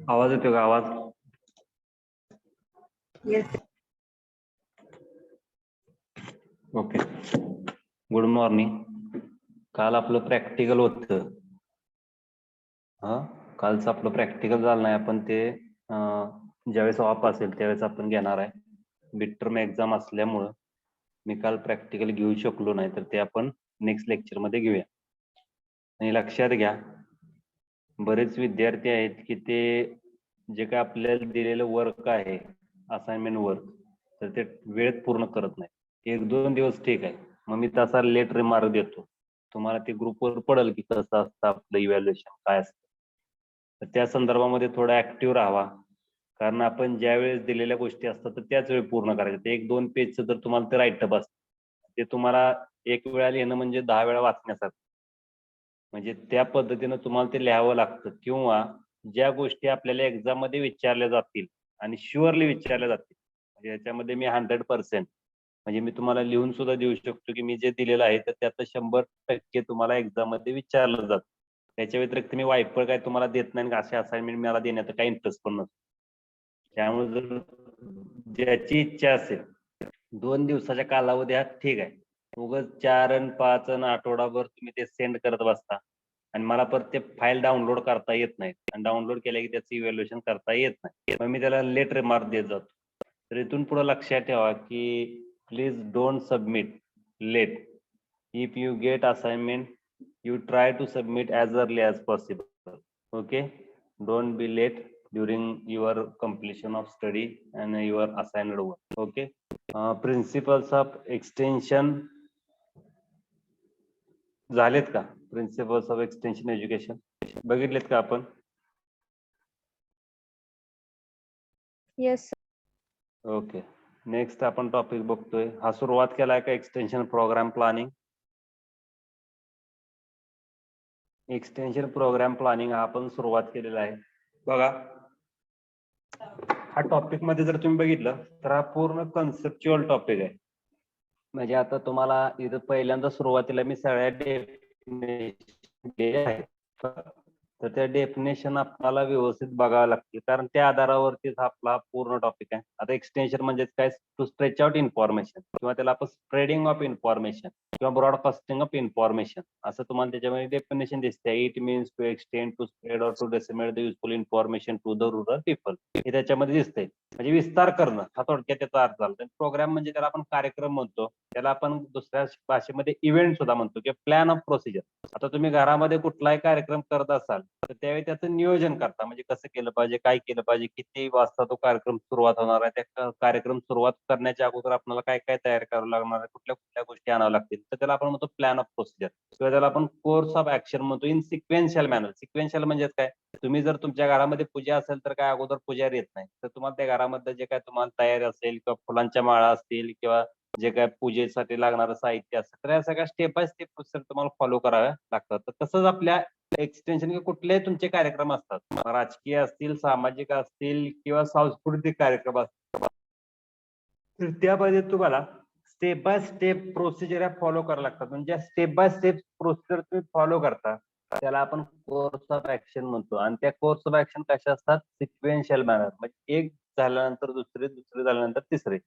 आवाज येतो का? आवाज येस. ओके. Good morning. काल आपलं प्रॅक्टिकल होतं. कालचं आपलं प्रॅक्टिकल झालं नाही. आपण ते ज्यावेळेस ऑफ असेल त्यावेळेस आपण घेणार आहे. मिड टर्म एक्झाम असल्यामुळं मी काल प्रॅक्टिकल घेऊ शकलो नाही, तर ते आपण नेक्स्ट लेक्चरमध्ये घेऊया. आणि लक्षात घ्या, बरेच विद्यार्थी आहेत की ते जे काय आपल्याला दिलेलं वर्क आहे, असाइनमेंट वर्क, तर ते वेळेत पूर्ण करत नाही. 1-2 दिवस ठीक आहे, मग मी तसा लेट रिमार्क देतो. तुम्हाला ते ग्रुपवर पडेल की कसं असतं आपलं इव्हॅल्युएशन काय असतं. तर त्या संदर्भामध्ये थोडा ऍक्टिव्ह राहावा, कारण आपण ज्या वेळेस दिलेल्या गोष्टी असतात तर त्याच वेळी पूर्ण करायचं. ते 1-2 पेजचं जर तुम्हाला ते राईटअप असतं, ते तुम्हाला 1 वेळा लिहिणं म्हणजे 10 वेळा वाचण्यासारखं. म्हणजे त्या पद्धतीनं तुम्हाला ते लिहावं लागतं. किंवा ज्या गोष्टी आपल्याला एक्झाम मध्ये विचारल्या जातील आणि शुअरली विचारल्या जातील, म्हणजे याच्यामध्ये मी 100%, म्हणजे मी तुम्हाला लिहून सुद्धा देऊ शकतो की मी जे दिलेलं आहे तर त्यातलं 100% तुम्हाला एक्झाम मध्ये विचारलं जातं. त्याच्या व्यतिरिक्त मी वायफळ काय तुम्हाला देत नाही, असे असाइनमेंट मला देण्यात काही इंटरेस्ट पण नसतो. त्यामुळे जर ज्याची इच्छा असेल 2 दिवसाच्या कालावधीत ठीक आहे, उगाच 4 आणि 5 आणि आठवडाभर तुम्ही ते सेंड करत बसता आणि मला परत ते फाईल डाउनलोड करता येत नाही, आणि डाउनलोड केल्या की त्याचं इव्हॅल्युएशन करता येत नाही. मग मी त्याला लेट रिमार्क देत जातो. तर इथून पुढे लक्षात ठेवा की please don't submit late. If you get assignment, you try to submit as early as possible. Okay, don't be late during your completion of study and your assigned work. Okay. Principles of extension झालेत का? Principles of extension education बघितलेत का आपण? Yes. Okay. Next आपण topic बघतोय. हा सुरुवात केलाय का extension programme planning? Extension programme planning हा आपण सुरुवात केलेला आहे. बघा, हा टॉपिक मध्ये जर तुम्ही बघितलं तर हा पूर्ण कन्सेप्च्युअल टॉपिक आहे. म्हणजे आता तुम्हाला इथं पहिल्यांदा सुरुवातीला मी सगळ्या डेफिनेशन दिल्या आहेत, तर त्या डेफिनेशन आपल्याला व्यवस्थित बघावं लागतील, कारण त्या आधारावरतीच आपला पूर्ण टॉपिक आहे. आता एक्सटेन्शन म्हणजे काय? टू स्ट्रेच आउट इन्फॉर्मेशन, किंवा त्याला आपण स्प्रेडिंग ऑफ इन्फॉर्मेशन किंवा ब्रॉडकास्टिंग ऑफ इन्फॉर्मेशन असं तुम्हाला त्याच्यामध्ये डेफिनेशन दिसते. It means to extend, to spread और to disseminate the useful information to the rural people. हे त्याच्यामध्ये दिसतंय. म्हणजे विस्तार करणं हा थोडक्यात त्याचा अर्थ झाला. प्रोग्राम म्हणजे त्याला आपण कार्यक्रम म्हणतो, त्याला आपण दुसऱ्या भाषेमध्ये इव्हेंट सुद्धा म्हणतो किंवा प्लॅन ऑफ प्रोसिजर. आता तुम्ही घरामध्ये कुठलाही कार्यक्रम करत असाल तर त्यावेळी त्याचं नियोजन करता, म्हणजे कसं केलं पाहिजे, काय केलं पाहिजे, किती वाजता तो कार्यक्रम सुरुवात होणार आहे, त्या कार्यक्रम सुरुवात करण्याच्या अगोदर आपल्याला काय काय तयार करावं लागणार आहे, कुठल्या कुठल्या गोष्टी आणाव्या लागतील, तर त्याला आपण म्हणतो प्लॅन ऑफ प्रोसिजर, किंवा त्याला आपण कोर्स ऑफ ऍक्शन म्हणतो इन सिक्वेन्शियल मॅनर. सिक्वेन्शियल म्हणजे काय? तुम्ही जर तुमच्या घरामध्ये पूजा असेल तर काय अगोदर पुजारी येत नाही, तर तुम्हाला त्या घरामध्ये जे काय तुम्हाला तयारी असेल किंवा फुलांच्या माळा असतील किंवा जे काय पूजेसाठी लागणारं साहित्य असेल, तर या सगळ्या स्टेप बाय स्टेप प्रोसेस तुम्हाला फॉलो कराव्या लागतात. तर तसंच आपल्या एक्सटेन्शन किंवा कुठलेही तुमचे कार्यक्रम असतात, राजकीय असतील, सामाजिक असतील किंवा सांस्कृतिक कार्यक्रम असतील, तर त्यामध्ये तुम्हाला step by step procedure follow करावं लागतात. म्हणजे स्टेप बाय स्टेप प्रोसिजर तुम्ही फॉलो करता त्याला आपण कोर्स ऑफ ऍक्शन म्हणतो. आणि त्या कोर्स ऑफ ऍक्शन कशा असतात? सिक्वेन्शियल मॅनर, म्हणजे एक झाल्यानंतर दुसरे, दुसरे झाल्यानंतर तिसरे.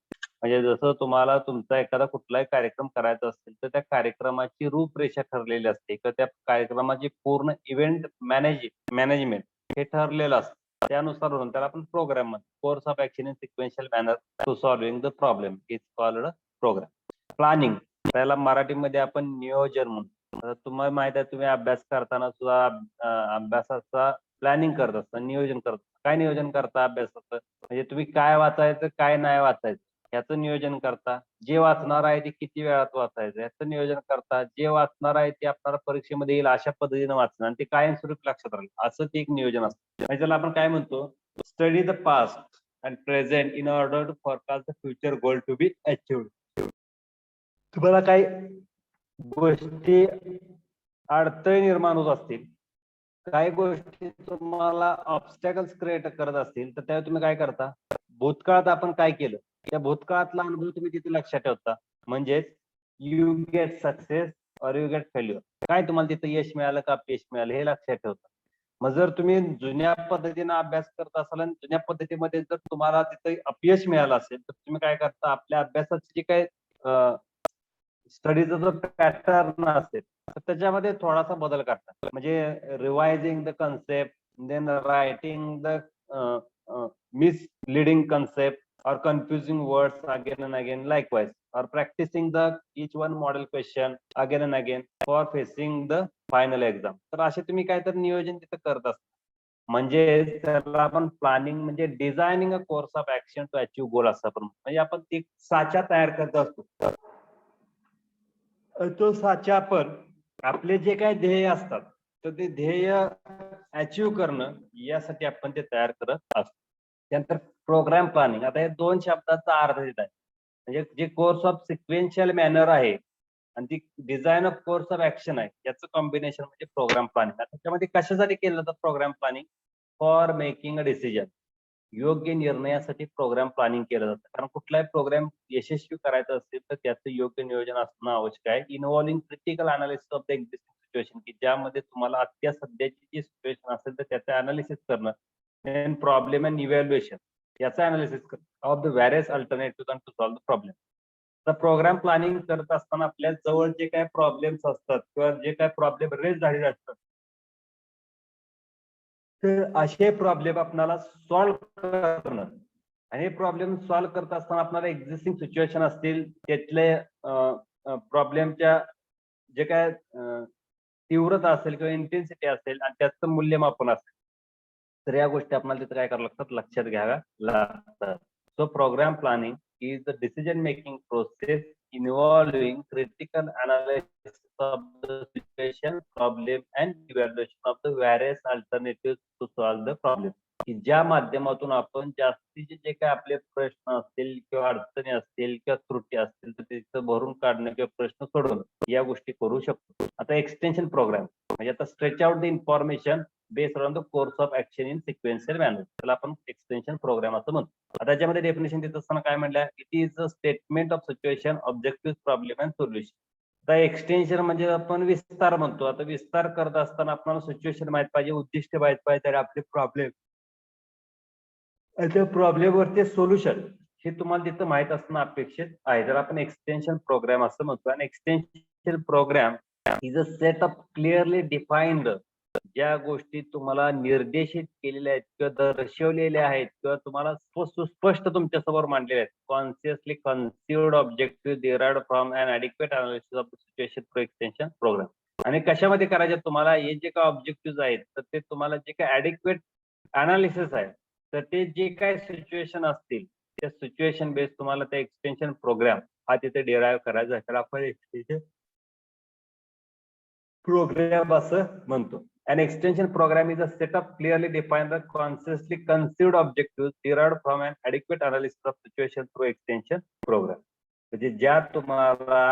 म्हणजे जसं तुम्हाला तुमचा एखादा कुठलाही कार्यक्रम करायचा असेल तर त्या कार्यक्रमाची रूपरेषा ठरलेली असते, किंवा त्या कार्यक्रमाची पूर्ण इव्हेंट मॅनेजमेंट हे ठरलेलं असतं. त्यानुसार होऊन त्याला आपण प्रोग्राम म्हणतो. Course of action in sequential manner to solving the problem is called programme. Planning त्याला मराठीमध्ये आपण नियोजन म्हणतो. तुम्हाला माहित आहे, तुम्ही अभ्यास करताना सुद्धा अभ्यासाचा प्लॅनिंग करत असता, नियोजन करत असता. काय नियोजन करता अभ्यासाचं? म्हणजे तुम्ही काय वाचायचं, काय नाही वाचायचं याचं नियोजन करता. जे वाचणार आहे ते किती वेळात वाचायचं याचं नियोजन करता. जे वाचणार आहे ते आपल्याला परीक्षेमध्ये येईल अशा पद्धतीने वाचणं आणि ते कायमस्वरूपी लक्षात राहील, असं ते एक नियोजन असतं. म्हणजे त्याला आपण काय म्हणतो? Study the past and present in order to forecast the future goal to be achieved. तुम्हाला काही गोष्टी अडथळे निर्माण होत असतील, काही गोष्टी तुम्हाला ऑब्स्टॅकल्स क्रिएट करत असतील, तर त्यावेळी तुम्ही काय करता? भूतकाळात आपण काय केलं त्या भूतकाळातला अनुभव तुम्ही तिथे लक्षात ठेवता. म्हणजेच यू गेट सक्सेस और यू गेट फेल्युअर. काय तुम्हाला तिथे यश मिळालं का अपयश मिळालं हे लक्षात ठेवता. मग जर तुम्ही जुन्या पद्धतीने अभ्यास करत असाल आणि जुन्या पद्धतीमध्ये जर तुम्हाला तिथे अपयश मिळालं असेल तर तुम्ही काय करता, आपल्या अभ्यासाची जी काही स्टडीचा जो पॅटर्न असेल तर त्याच्यामध्ये थोडासा बदल करतात. म्हणजे revising the concept, then writing the misleading concept or confusing words again and again, likewise, or practicing the each one model question again and again for facing the final exam. तर असे तुम्ही काहीतरी नियोजन तिथे करत असता. म्हणजे त्याला आपण प्लॅनिंग म्हणजे designing a course of action to achieve goal असं आपण म्हणजे आपण एक साचा तयार करत असतो. तो साचा आपण आपले जे काही ध्येय असतात तर ते ध्येय अचीव्ह करणं यासाठी आपण ते तयार करत असतो. त्यानंतर प्रोग्राम प्लॅनिंग. आता हे 2 शब्दाचा अर्थ देत आहे. म्हणजे जे कोर्स ऑफ सिक्वेन्शियल मॅनर आहे आणि ती design of course of action आहे याचं कॉम्बिनेशन म्हणजे प्रोग्राम प्लॅनिंग. त्याच्यामध्ये कशासाठी केलं जातं programme planning? For making a decision. योग्य निर्णयासाठी प्रोग्राम प्लॅनिंग केलं जातं. कारण कुठलाही प्रोग्राम यशस्वी करायचा असेल तर त्याचं योग्य नियोजन असणं आवश्यक आहे. Involving critical analysis of the existing situation, की ज्यामध्ये तुम्हाला आता सध्याची जी सिच्युएशन असेल तर त्याचं अनालिसिस करणं, देन प्रॉब्लेम अँड इव्हॅल्युएशन याचा analysis of the various alternative to solve the problem. तर प्रोग्राम प्लॅनिंग करत असताना आपल्या जवळ जे काही प्रॉब्लेम्स असतात किंवा जे काही प्रॉब्लेम रेज झालेले असतात तर असे प्रॉब्लेम आपल्याला सॉल्व्ह करणं आणि हे प्रॉब्लेम सॉल्व्ह करत असताना आपल्याला एक्झिस्टिंग सिच्युएशन असतील त्यातले प्रॉब्लेमच्या जे काय तीव्रता असेल किंवा इंटेन्सिटी असेल आणि त्याचं मूल्यमापन असेल तर या गोष्टी आपल्याला तिथे काय करावं लागतात, लक्षात घ्याव्या लागतात. So programme planning is the decision making process involving critical analysis of the situation, problem, and evaluation of the various alternatives to solve the problem. की ज्या माध्यमातून आपण जास्तीचे जे काही आपले प्रश्न असतील किंवा अडचणी असतील किंवा त्रुटी असतील तर तिथं भरून काढणं किंवा प्रश्न सोडवणं या गोष्टी करू शकतो. आता एक्सटेन्शन प्रोग्राम म्हणजे आता stretch out the information based on the course of action in sequential manner, त्याला आपण एक्सटेन्शन प्रोग्राम असं म्हणतो. आता त्याच्यामध्ये डेफिनेशन देत असताना काय म्हटलं, it is a statement of situation, objective, problem and solution. आता एक्सटेन्शन म्हणजे आपण विस्तार म्हणतो. आता विस्तार करत असताना आपल्याला सिच्युएशन माहित पाहिजे, उद्दिष्ट माहित पाहिजे, तर आपले प्रॉब्लेम त्या प्रॉब्लेमवरती सोल्युशन हे तुम्हाला तिथं माहित असणं अपेक्षित आहे. तर आपण एक्सटेन्शन प्रोग्राम असं म्हणतो. आणि extension programme is a set of clearly defined, ज्या गोष्टी तुम्हाला निर्देशित केलेल्या आहेत किंवा दर्शवलेल्या आहेत किंवा तुम्हाला सुस्पष्ट तुमच्या समोर मांडलेल्या आहेत, consciously considered objective derived from an adequate analysis of the situation through extension programme. आणि कशामध्ये करायचे तुम्हाला हे जे काही ऑब्जेक्टिव्ह आहेत तर ते तुम्हाला जे काही ॲडिक्वेट अनालिसिस आहे तर ते जे काही सिच्युएशन असतील त्या सिच्युएशन बेस तुम्हाला त्या एक्सटेन्शन प्रोग्राम हा तिथे डिराइव्ह करायचा आहे. तर आपण एक्सटेन्शन प्रोग्राम असं म्हणतो. An extension program is a set of clearly defined, consciously conceived objectives derived from an adequate analysis of situation through extension program. म्हणजे ज्या तुम्हाला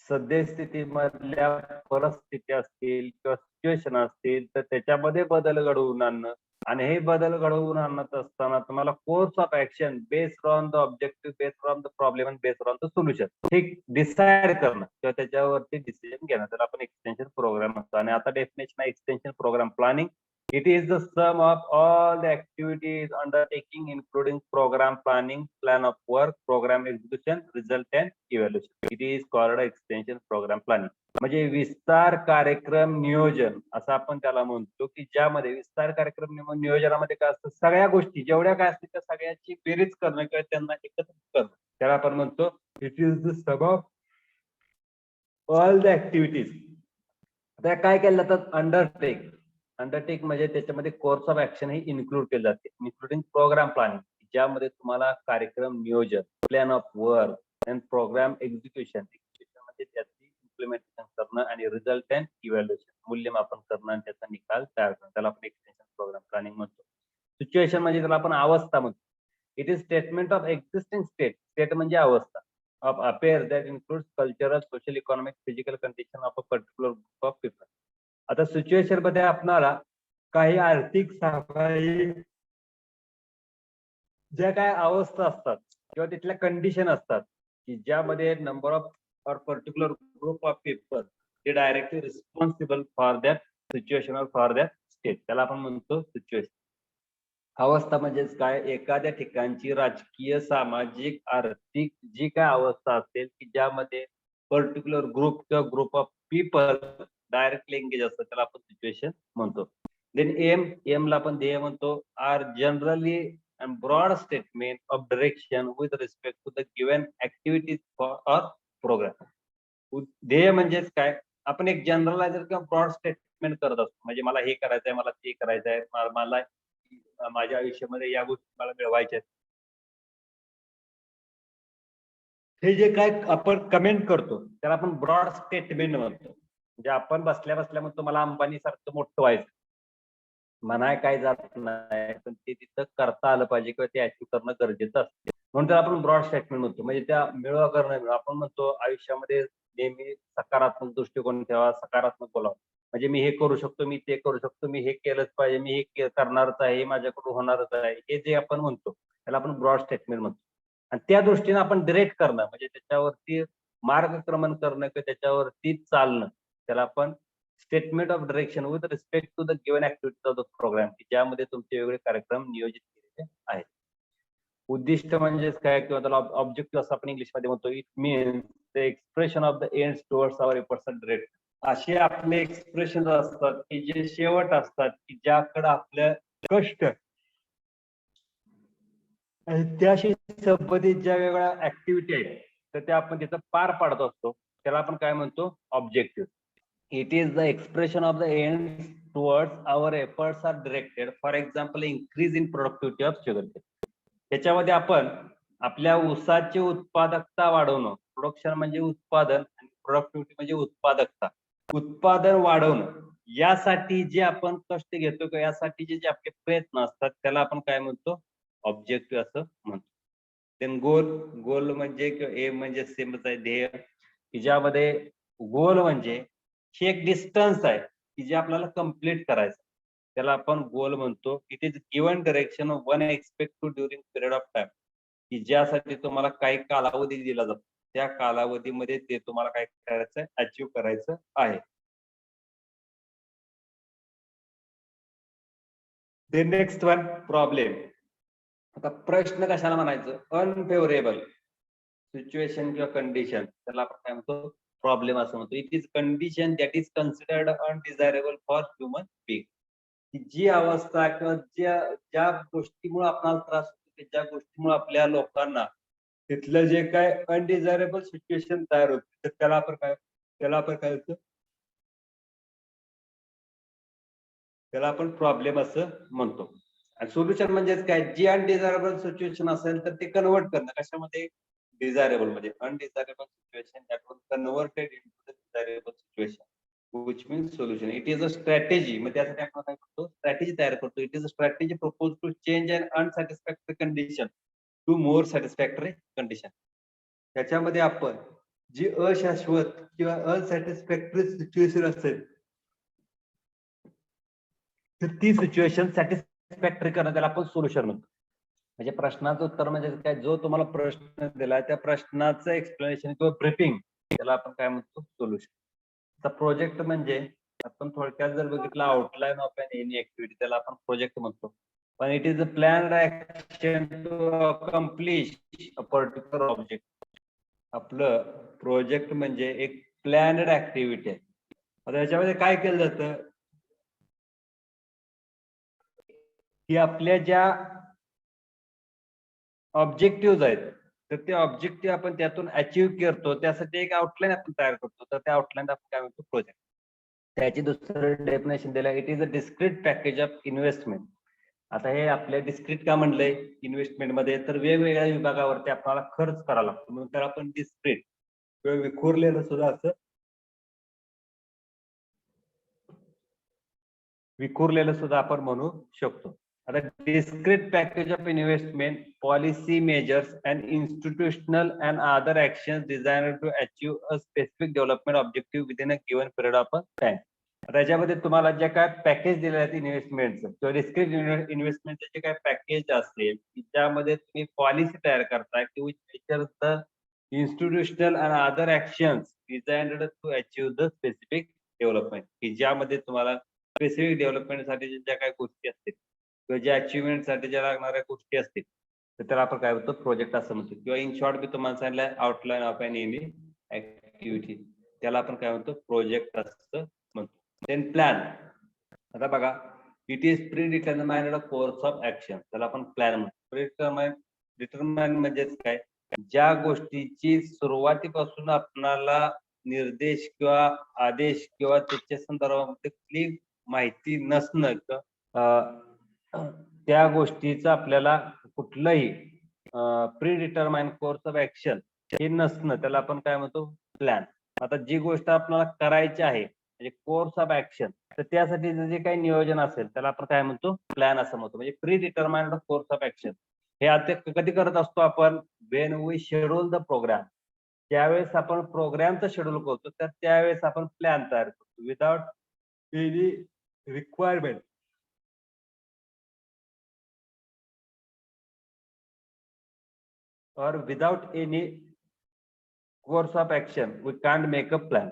सद्यस्थितीमधल्या परिस्थिती असतील किंवा सिच्युएशन असतील तर त्याच्यामध्ये बदल घडवून आणणं आणि हे बदल घडवून आणत असताना तुम्हाला course of action based on the objective, based on the problem and based on the solution हे डिसाइड करणं किंवा त्याच्यावरती डिसिजन घेणं त्याला आपण एक्सटेन्शन प्रोग्राम म्हणतो. आणि आता डेफिनेशन आहे extension programme planning. It is the sum of all the activities undertaking, including program planning, plan of work, program execution, result and evaluation. It is called extension program planning. म्हणजे विस्तार कार्यक्रम नियोजन असं आपण त्याला म्हणतो, की ज्यामध्ये विस्तार कार्यक्रम नियोजनामध्ये काय असतं, सगळ्या गोष्टी जेवढ्या काय असतील त्या सगळ्याची बेरीज करणं किंवा त्यांना एकत्रित करणं त्याला आपण म्हणतो it is the sum of all the activities. आता काय केलं जातात, अंडरटेक म्हणजे त्याच्यामध्ये कोर्स ऑफ ऍक्शन ही इन्क्लूड केले जाते, इन्क्लुडिंग प्रोग्राम प्लॅनिंग ज्यामध्ये तुम्हाला कार्यक्रम नियोजन, plan of work and programme execution म्हणजे त्याची इम्प्लिमेंटेशन करणं आणि रिझल्ट अँड इव्हॅल्युएशन मूल्यमापन करणं आणि त्याचा निकाल तयार करणं त्याला आपण एक्सटेन्शन प्रोग्राम प्लॅनिंग म्हणतो. सिच्युएशन म्हणजे त्याला आपण अवस्था म्हणतो. It is statement of existing state म्हणजे अवस्था of affairs that includes cultural, social, economic, physical condition of a particular group of people. आता सिच्युएशन मध्ये आपणाला काही आर्थिक सामाजिक ज्या काय अवस्था असतात किंवा तिथल्या कंडिशन असतात की ज्यामध्ये नंबर ऑफ और पर्टिक्युलर ग्रुप ऑफ पीपल ते directly responsible for that situation और फॉर दॅट स्टेट, त्याला आपण म्हणतो सिच्युएशन. अवस्था म्हणजेच काय, एखाद्या ठिकाणची राजकीय, सामाजिक, आर्थिक जी काय अवस्था असेल की ज्यामध्ये पर्टिक्युलर ग्रुप किंवा group of people directly engage असतात, त्याला आपण सिच्युएशन म्हणतो. देन एम ला आपण ध्येय म्हणतो, are generally and broad statement of direction with respect to the given activities or programme. ध्येय म्हणजेच काय, आपण एक जनरलायझर किंवा ब्रॉड स्टेटमेंट करत असतो, म्हणजे मला हे करायचंय, मला ते करायचंय, मला माझ्या आयुष्यामध्ये या गोष्टी मला मिळवायच्या आहेत. हे जे काय आपण कमेंट करतो त्याला आपण ब्रॉड स्टेटमेंट म्हणतो. म्हणजे आपण बसल्या बसल्या म्हणतो मला अंबानी सारखं मोठं व्हायचं, म्हणाय काय जात नाही, पण ते तिथं करता आलं पाहिजे किंवा ते अचीव्ह करणं गरजेचं असतं. म्हणून त्याला आपण ब्रॉड स्टेटमेंट म्हणतो. म्हणजे त्या मिळवा करणं मिळवा, आपण म्हणतो आयुष्यामध्ये नेहमी सकारात्मक दृष्टिकोन ठेवा, सकारात्मक बोलावं. म्हणजे मी हे करू शकतो, मी ते करू शकतो, मी हे केलंच पाहिजे, मी हे करणारच आहे, हे माझ्याकडून होणारच आहे, हे जे आपण म्हणतो त्याला आपण ब्रॉड स्टेटमेंट म्हणतो. आणि त्या दृष्टीने आपण डिरेक्ट करणं, म्हणजे त्याच्यावरती मार्गक्रमण करणं किंवा त्याच्यावरती चालणं, त्याला आपण statement of direction with respect to the given activities of the programme, की ज्यामध्ये तुमचे वेगवेगळे कार्यक्रम नियोजित केलेले आहेत. उद्दिष्ट म्हणजेच काय किंवा त्याला ऑब्जेक्टिव्ह असं आपण इंग्लिशमध्ये म्हणतो. It means the expression of the ends towards our efforts and direct. असे आपले एक्सप्रेशन असतात की जे शेवट असतात, की ज्याकडे आपल्या कष्ट आणि त्याशी संबंधित ज्या वेगळ्या ऍक्टिव्हिटी आहेत तर त्या आपण तिथं पार पाडत असतो, त्याला आपण काय म्हणतो, objective. It is the expression of the end towards our efforts are directed, for example increase in productivity of sugar. त्याच्यामध्ये आपण आपल्या ऊसाची उत्पादकता वाढवणं, प्रोडक्शन म्हणजे उत्पादन आणि प्रोडक्टिव्हिटी म्हणजे उत्पादकता, उत्पादन वाढवणं यासाठी जे आपण कष्ट घेतो किंवा यासाठी जे आपले प्रयत्न असतात त्याला आपण काय म्हणतो, ऑब्जेक्टिव्ह असं म्हणतो. देन गोल म्हणजे किंवा एम म्हणजे सेमच आहे, ध्येय, की ज्यामध्ये गोल म्हणजे ही एक डिस्टन्स आहे की जे आपल्याला कम्प्लीट करायचं, त्याला आपण गोल म्हणतो. It is given direction one expect to during period of time, की ज्यासाठी तुम्हाला काही कालावधी दिला जातो, त्या कालावधीमध्ये ते तुम्हाला काय करायचं आहे, अचीव्ह करायचं आहे. The next one, problem. आता प्रश्न कशाला म्हणायचं, अनफेवरेबल सिच्युएशन किंवा कंडिशन, त्याला आपण काय म्हणतो, प्रॉब्लेम असं म्हणतो. It is condition that is considered undesirable for human being, की जी अवस्था किंवा ज्या ज्या गोष्टीमुळे आपल्याला त्रास होतो, ज्या गोष्टीमुळे आपल्या लोकांना तिथलं जे काय अनडिझायरेबल सिच्युएशन तयार होते, तर त्याला आपण काय होतं, त्याला आपण प्रॉब्लेम असं म्हणतो. आणि सोल्युशन म्हणजेच काय, जी अनडिझायरेबल सिच्युएशन असेल तर ते कन्वर्ट करणं कशामध्ये, डिझायरेबल मध्ये. Undesirable situation that was converted into the desirable situation which means solution. It is a strategy, मग त्यासाठी आपण काय करतो, स्ट्रॅटेजी तयार करतो. It is a strategy propose to change an unsatisfactory condition to more satisfactory condition. त्याच्यामध्ये आपण जी अशाश्वत किंवा अनसॅटिस्फॅक्टरी सिच्युएशन असेल तर ती सिच्युएशन सॅटिस्फॅक्टरी करणं, त्याला आपण सोल्युशन म्हणतो. म्हणजे प्रश्नाचं उत्तर म्हणजे काय, जो तुम्हाला प्रश्न दिलाय त्या प्रश्नाचं एक्सप्लेनेशन किंवा ब्रीफिंग, त्याला आपण काय म्हणतो, सोल्युशन. आता प्रोजेक्ट म्हणजे आपण थोडक्यात जर बघितलं, outline of an any activity, त्याला आपण प्रोजेक्ट म्हणतो. पण it is a planned action to accomplish a particular object. आपलं प्रोजेक्ट म्हणजे एक प्लॅन्ड ऍक्टिव्हिटी आहे. आता याच्यामध्ये काय केलं जातं की आपल्या ज्या ऑब्जेक्टिव्ह आहेत तर ते ऑब्जेक्टिव्ह आपण त्यातून अचीव्ह करतो, त्यासाठी एक आउटलाईन आपण तयार करतो, तर त्या आउटलाईन आपण काय म्हणतो, प्रोजेक्ट. त्याची दुसरं डेफिनेशन दिलं, it is a discrete package of investment. आता हे आपल्या डिस्क्रीट का म्हणलंय इन्व्हेस्टमेंट मध्ये, तर वेगवेगळ्या विभागावरती आपल्याला खर्च करावा लागतो, म्हणून त्याला आपण डिस्क्रीट किंवा विखुरलेलं सुद्धा असं, विखुरलेलं सुद्धा आपण म्हणू शकतो. आता discrete package of investment policy measures and institutional and other actions designed to achieve a specific development objective within a given period of time. त्याच्यामध्ये तुम्हाला जे काय पॅकेज दिले आहेत इन्व्हेस्टमेंटचं किंवा डिस्क्रीट इन्व्हेस्टमेंटचे जे काय पॅकेज असेल त्यामध्ये तुम्ही पॉलिसी तयार करताय की which features the institutional and other actions designed to achieve the specific development, की ज्यामध्ये तुम्हाला स्पेसिफिक डेव्हलपमेंटसाठी ज्या काही गोष्टी असतील किंवा ज्या अचिव्हमेंटसाठी ज्या लागणाऱ्या गोष्टी असतील तर त्याला आपण काय म्हणतो प्रोजेक्ट असं म्हणतो. किंवा इन शॉर्ट मी तुम्हाला सांगितलं outline of an any activity, त्याला आपण काय म्हणतो प्रोजेक्ट असं म्हणतो. Then plan. आता बघा, it is predetermined course of action, त्याला आपण प्लॅन म्हणतो. डिटरमाइन म्हणजेच काय, ज्या गोष्टीची सुरुवातीपासून आपणाला निर्देश किंवा आदेश किंवा त्याच्या संदर्भामध्ये कुठली माहिती नसणं, त्या गोष्टीचं आपल्याला कुठलंही pre determined course of action हे नसणं, त्याला आपण काय म्हणतो प्लॅन. आता जी गोष्ट आपल्याला करायची आहे म्हणजे कोर्स ऑफ ऍक्शन, तर त्यासाठी जे काही नियोजन असेल त्याला आपण काय म्हणतो प्लॅन असं म्हणतो. म्हणजे predetermined course of action हे आता कधी करत असतो आपण, when we schedule the programme. ज्यावेळेस आपण प्रोग्रामचं शेड्यूल करतो तर त्यावेळेस आपण प्लॅन तयार करतो without any requirement or without any course of action we can't make a plan.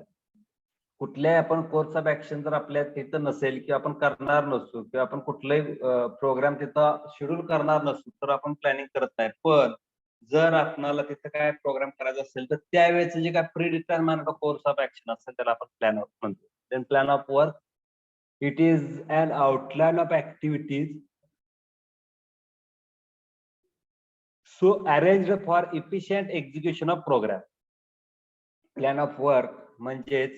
कुठल्याही आपण कोर्स ऑफ ऍक्शन जर आपल्या तिथं नसेल किंवा आपण करणार नसू किंवा आपण कुठलाही प्रोग्राम तिथं शेड्यूल करणार नसू तर आपण प्लॅनिंग करत नाही. पण जर आपल्याला तिथं काय प्रोग्राम करायचा असेल तर त्यावेळेस जे काय predetermined course of action असेल त्याला आपण प्लॅन म्हणतो. Then plan of work, it is an outline of activities so arranged for efficient execution of program. Plan of work म्हणजेच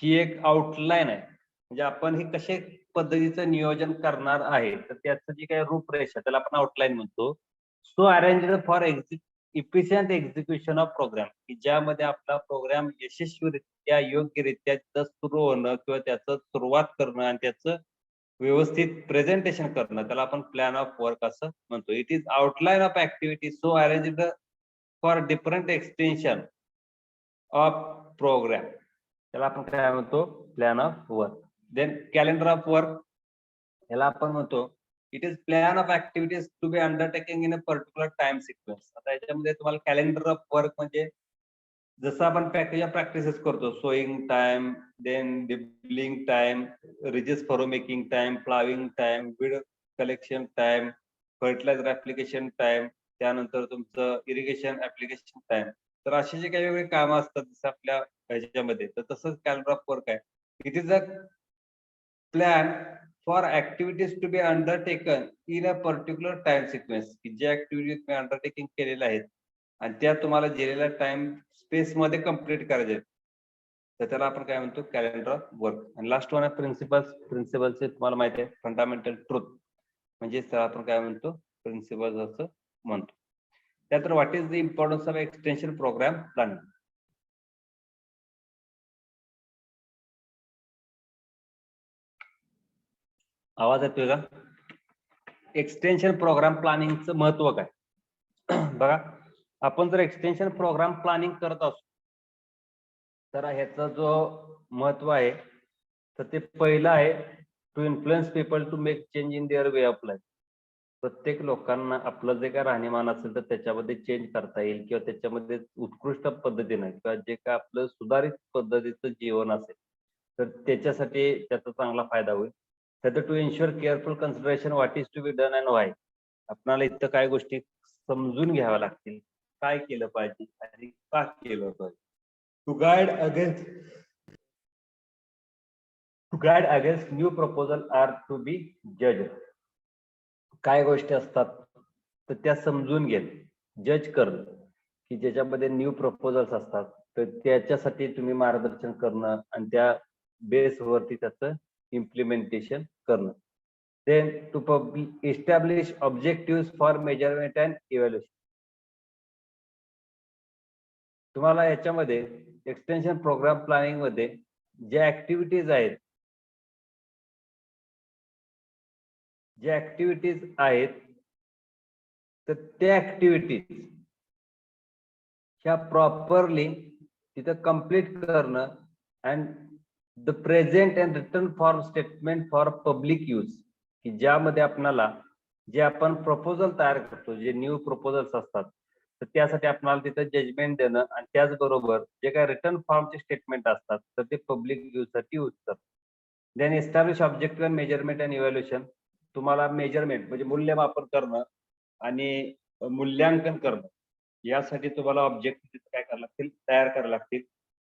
ही एक आउटलाईन आहे, म्हणजे आपण हे कशा पद्धतीचं नियोजन करणार आहे तर त्याचं जी काही रूपरेषा त्याला आपण आउटलाईन म्हणतो. So arranged for efficient execution of programme, की ज्यामध्ये आपला प्रोग्राम यशस्वीरित्या योग्यरित्या तिथं सुरू होणं किंवा त्याचं सुरुवात करणं आणि त्याचं व्यवस्थित प्रेझेंटेशन करणं त्याला आपण प्लॅन ऑफ वर्क असं म्हणतो. It is outline of activity so arranged for different extension of programme, त्याला आपण काय म्हणतो plan of work. Then calendar of work, याला आपण म्हणतो it is plan of activities to be undertaking in a particular time sequence. आता याच्यामध्ये तुम्हाला कॅलेंडर ऑफ वर्क म्हणजे जसं आपण प्रॅक्टिसेस करतो, sowing time, then dibbling time, ridges furrow making time, ploughing time, weed collection time, fertiliser application time, त्यानंतर तुमचं irrigation application time. तर असे जे काही वेगळे कामं असतात जसं आपल्या ह्याच्यामध्ये, तर तसंच कॅलेंडर ऑफ वर्क आहे. It is a plan for activities to be undertaken in a particular time sequence, की ज्या ऍक्टिव्हिटीज तुम्ही अंडरटेकिंग केलेल्या आहेत आणि त्या तुम्हाला दिलेल्या टाइम स्पेस मध्ये कम्प्लीट करायचे तर त्याला आपण काय म्हणतो कॅलेंडर ऑफ वर्क. आणि लास्ट वन आहे प्रिन्सिपल्स तुम्हाला माहिती आहे फंडामेंटल ट्रुथ, म्हणजे त्याला आपण काय म्हणतो प्रिन्सिपल्स असं म्हणतो. त्यानंतर what is the importance of extension programme planning. आवाज येतोय का? एक्सटेन्शन प्रोग्राम प्लॅनिंगचं महत्व काय बघा, आपण जर एक्सटेन्शन प्रोग्राम प्लॅनिंग करत असतो तर ह्याचा जो महत्व आहे तर ते पहिलं आहे to influence people to make change in their way of life. प्रत्येक लोकांना आपलं जे काय राहणीमान असेल तर त्याच्यामध्ये चेंज करता येईल किंवा त्याच्यामध्ये उत्कृष्ट पद्धतीने किंवा जे काय आपलं सुधारित पद्धतीचं जीवन असेल तर त्याच्यासाठी त्याचा चांगला फायदा होईल. त्याचं to ensure careful consideration what is to be done and why. आपल्याला इथं काय गोष्टी समजून घ्याव्या लागतील, काय केलं पाहिजे आणि का केलं पाहिजे. To guide against new proposal are to be जज. काय गोष्टी असतात तर त्या समजून घेणं, जज करणं, की ज्याच्यामध्ये न्यू प्रपोजल्स असतात तर त्याच्यासाठी तुम्ही मार्गदर्शन करणं आणि त्या बेसवरती त्याचं इम्प्लिमेंटेशन करणं. Then to establish objective for measurement and evaluation. तुम्हाला याच्यामध्ये एक्सटेन्शन प्रोग्राम प्लॅनिंग मध्ये ज्या ऍक्टिव्हिटीज आहेत तर त्या ऍक्टिव्हिटीज ह्या प्रॉपरली तिथं कम्प्लीट करणं and the present and return form statement for public use, की ज्यामध्ये आपल्याला जे आपण प्रपोजल तयार करतो जे न्यू प्रपोजल्स असतात तर त्यासाठी आपल्याला तिथं जजमेंट देणं आणि त्याचबरोबर जे काही रिटर्न फॉर्मचे स्टेटमेंट असतात तर ते पब्लिक यूज साठी यूज करतात. Then establish objective measurement and evaluation. तुम्हाला मेजरमेंट म्हणजे मूल्यमापन करणं आणि मूल्यांकन करणं यासाठी तुम्हाला ऑब्जेक्टिव्ह काय करावं लागतील, तयार करावे लागतील.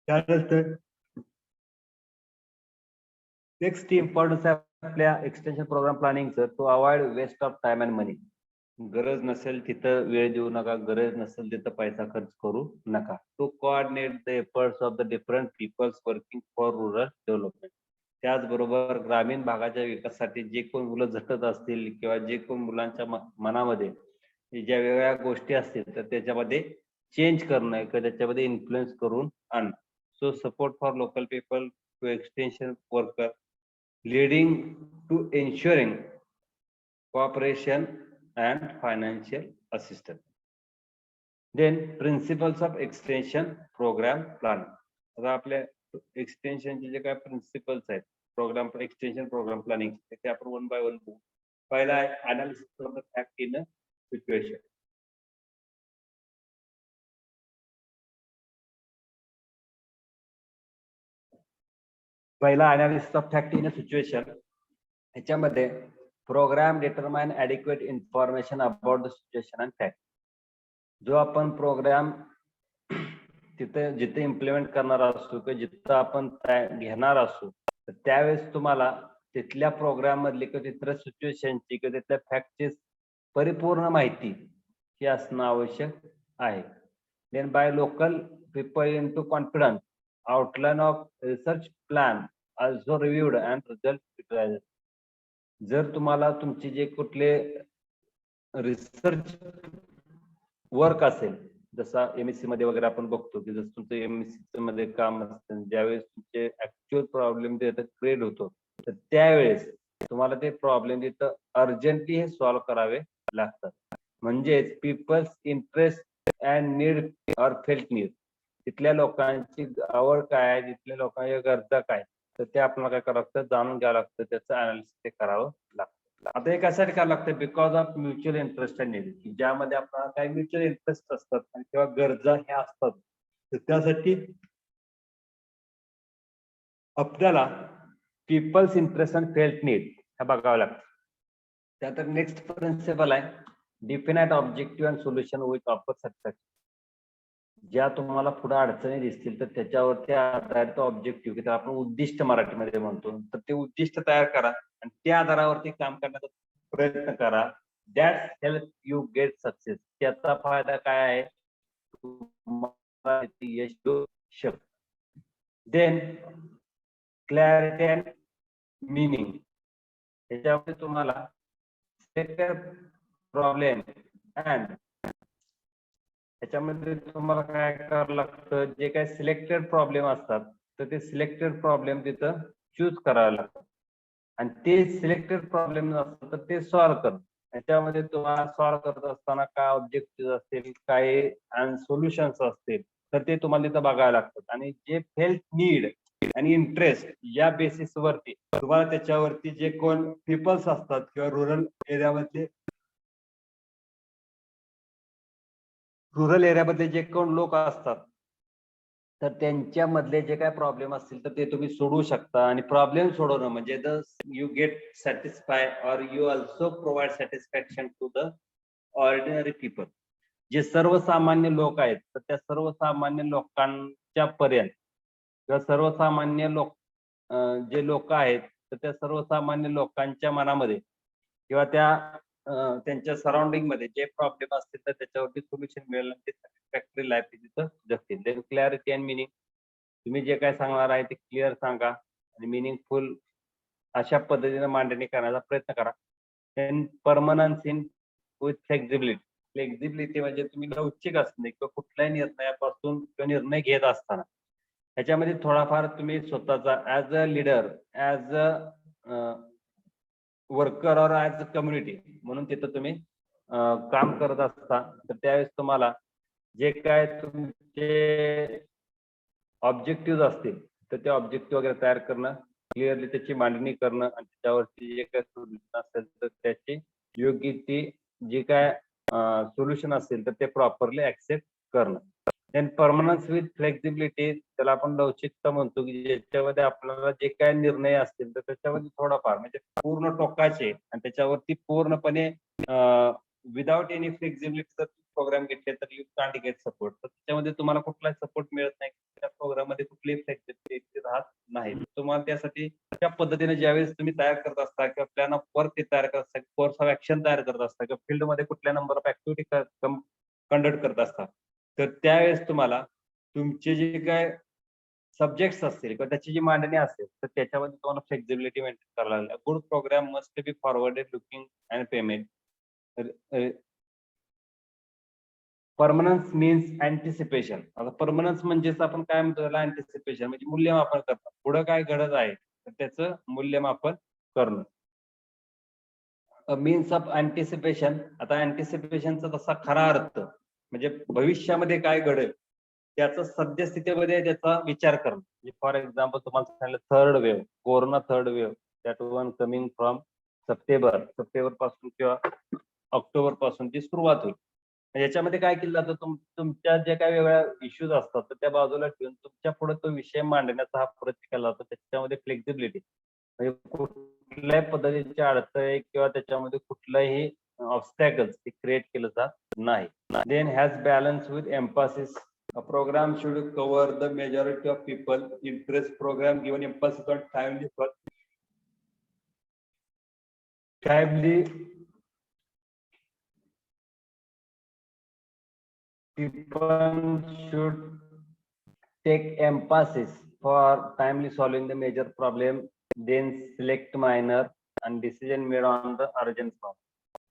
त्यानंतर नेक्स्ट इम्पॉर्टन्स आहे आपल्या एक्सटेन्शन प्रोग्राम प्लॅनिंगचं, to avoid waste of time and money. गरज नसेल तिथं वेळ देऊ नका, गरज नसेल तिथं पैसा खर्च करू नका. To coordinate the efforts of the different peoples working for rural development. त्याचबरोबर ग्रामीण भागाच्या विकासासाठी जे कोण मुलं झटत असतील किंवा जे कोण मुलांच्या मनामध्ये ज्या वेगळ्या गोष्टी असतील तर त्याच्यामध्ये चेंज करणं किंवा त्याच्यामध्ये इन्फ्लुएन्स करून आणणं. So support for local people to extension worker leading to ensuring cooperation and financial assistance. Then principles of extension program planning. आता आपल्या एक्सटेन्शनचे जे काय प्रिन्सिपल्स आहेत प्रोग्राम एक्सटेन्शन प्रोग्राम प्लॅनिंग ते आपण वन बाय वन बघू. पहिला आहे analysis of the fact in a situation. पहिला analysis of fact in a situation. ह्याच्यामध्ये programme determine adequate information about the situation and fact. जो आपण प्रोग्राम तिथे जिथे इम्प्लिमेंट करणार असतो किंवा जिथं आपण घेणार असतो तर त्यावेळेस तुम्हाला तिथल्या प्रोग्राम मधली किंवा तिथल्या सिच्युएशनची किंवा तिथल्या फॅक्टची परिपूर्ण माहिती ही असणं आवश्यक आहे. Then by local people in to confidence outline of research plan also reviewed and result. जर तुम्हाला तुमचे जे कुठले रिसर्च वर्क असेल जसा एमएससी मध्ये वगैरे आपण बघतो की जसं तुमचं एमएससी मध्ये काम असतं ज्यावेळेस तुमचे ऍक्च्युअल प्रॉब्लेम क्रिएट होतो तर त्यावेळेस तुम्हाला ते प्रॉब्लेम तिथं अर्जंटली हे सॉल्व्ह करावे लागतात. म्हणजेच peoples interest and need or felt need, तिथल्या लोकांची आवड काय आहे, तिथल्या लोकांच्या गरजा काय, तर ते आपल्याला काय करावं लागतं, जाणून घ्यावं लागतं, त्याचं अनालिसिस ते करावं लागतं. आता हे कशासाठी करावं लागतं, because of mutual interest and need, की ज्यामध्ये आपल्याला काही म्युच्युअल इंटरेस्ट असतात आणि किंवा गरजा ह्या असतात तर त्यासाठी आपल्याला peoples interest and felt need हे बघावं लागतं. त्यानंतर नेक्स्ट प्रिन्सिपल आहे definite objective and solution with offer satisfaction. ज्या तुम्हाला पुढे अडचणी दिसतील तर त्याच्यावरती आधारित ऑब्जेक्टिव्ह की आपण उद्दिष्ट मराठीमध्ये म्हणतो तर ते उद्दिष्ट तयार करा आणि त्या आधारावरती काम करण्याचा प्रयत्न करा. That help you get success. त्याचा फायदा काय आहे, तुम्हाला यश मिळू शकतं. Then clarity and meaning. त्याच्यामध्ये तुम्हाला प्रॉब्लेम अँड त्याच्यामध्ये तुम्हाला काय करावं लागतं, जे काही सिलेक्टेड प्रॉब्लेम असतात तर ते सिलेक्टेड प्रॉब्लेम तिथं चूज करावं लागतं आणि ते सिलेक्टेड प्रॉब्लेम असतात तर ते सॉल्व्ह करणं. त्याच्यामध्ये तुम्हाला सॉल्व्ह करत असताना काय ऑब्जेक्टिव्ह असतील, काय सोल्युशन्स असतील तर ते तुम्हाला तिथं बघायला लागतात आणि जे फेल्ट नीड आणि इंटरेस्ट या बेसिस वरती तुम्हाला त्याच्यावरती जे कोण पीपल्स असतात किंवा रुरल एरियामध्ये जे कोण लोक असतात तर त्यांच्यामधले जे काय प्रॉब्लेम असतील तर ते तुम्ही सोडवू शकता. आणि प्रॉब्लेम सोडवणं म्हणजे the you get satisfy or you also provide satisfaction to the ordinary people. जे सर्वसामान्य लोक आहेत तर त्या सर्वसामान्य लोकांच्या पर्यंत किंवा सर्वसामान्य लोक जे लोक आहेत तर त्या सर्वसामान्य लोकांच्या मनामध्ये किंवा त्यांच्या सराउंडिंग मध्ये जे प्रॉब्लेम असतील तर त्याच्यावरती सोल्युशन मिळेल ते सॅटिस्फॅक्टरी लाईफ तिथं जगतील. Then clarity and meaning. तुम्ही जे काय सांगणार आहे ते क्लिअर सांगा आणि मिनिंगफुल अशा पद्धतीने मांडणी करण्याचा प्रयत्न करा. Then permanence in with flexibility. Flexibility म्हणजे तुम्ही लवचिक असणे किंवा कुठल्याही निर्णयापासून किंवा निर्णय घेत असताना ह्याच्यामध्ये थोडाफार तुम्ही स्वतःचा as a leader, as a worker और ऍज अ कम्युनिटी म्हणून तिथं तुम्ही काम करत असता तर त्यावेळेस तुम्हाला जे काय तुमचे ऑब्जेक्टिव्ह असतील तर ते ऑब्जेक्टिव्ह वगैरे तयार करणं, क्लिअरली त्याची मांडणी करणं आणि त्याच्यावरती जे काय सोल्युशन असेल तर त्याची योग्य ती जे काय सोल्युशन असतील तर ते प्रॉपरली ऍक्सेप्ट करणं. देन परमनन्स विथ फ्लेक्झिबिलिटी, त्याला आपण लवचिकता म्हणतो, की ज्याच्यामध्ये आपल्याला जे काय निर्णय असतील तर त्याच्यामध्ये थोडाफार म्हणजे पूर्ण टोकाचे आणि त्याच्यावरती पूर्णपणे विदाउट एनी फ्लेक्झिबिलिटी जर प्रोग्राम घेतले तर यू कांट गेट सपोर्ट. तर त्याच्यामध्ये तुम्हाला कुठलाही सपोर्ट मिळत नाही, त्या प्रोग्राम मध्ये कुठलीही फ्लेक्झिबिलिटी राहत नाही. तुम्हाला त्यासाठी त्या पद्धतीने ज्यावेळेस तुम्ही तयार करत असता किंवा प्लॅन ऑफ वर्क तयार करत असता, कोर्स ऑफ ऍक्शन तयार करत असता किंवा फील्डमध्ये कुठल्या नंबर ऑफ ऍक्टिव्हिटी कंडक्ट करत असता, तर त्यावेळेस तुम्हाला तुमचे जे काय सब्जेक्ट्स असतील किंवा त्याची जी मांडणी असेल तर त्याच्यामध्ये तुम्हाला फ्लेक्झिबिलिटी मेंटेन करायला लागेल. Good programme must be forwarded looking and payment. Permanence means anticipation. आता परमनन्स म्हणजेच आपण काय म्हणतो त्याला, अँटिसिपेशन म्हणजे मूल्यमापन करणं. पुढे काय घडत आहे तर त्याचं मूल्यमापन करणं. Means of anticipation. आता अँटिसिपेशनचा तसा खरा अर्थ म्हणजे भविष्यामध्ये काय घडेल त्याचा सद्यस्थितीमध्ये त्याचा विचार करणं. फॉर एक्झाम्पल तुम्हाला सांगितलं third wave, corona third wave, that one coming from September पासून किंवा ऑक्टोबर पासून ती सुरुवात होईल. याच्यामध्ये काय केलं जातं, तुमच्या जे काही वेगळ्या इश्यूज असतात तर त्या बाजूला ठेवून तुमच्या पुढे तो विषय मांडण्याचा हा प्रयत्न केला जातो. त्याच्यामध्ये फ्लेक्झिबिलिटी म्हणजे कुठल्याही पद्धतीचे अडथळे किंवा त्याच्यामध्ये कुठलाही ऑब्स्टॅकल्स ते क्रिएट केलं जात नाही. Then has balance with emphasis. A program should cover the majority of people. Interest program given emphasis on timely people should take emphasis for timely solving the major problem, then select minor and decision made on the urgent problem.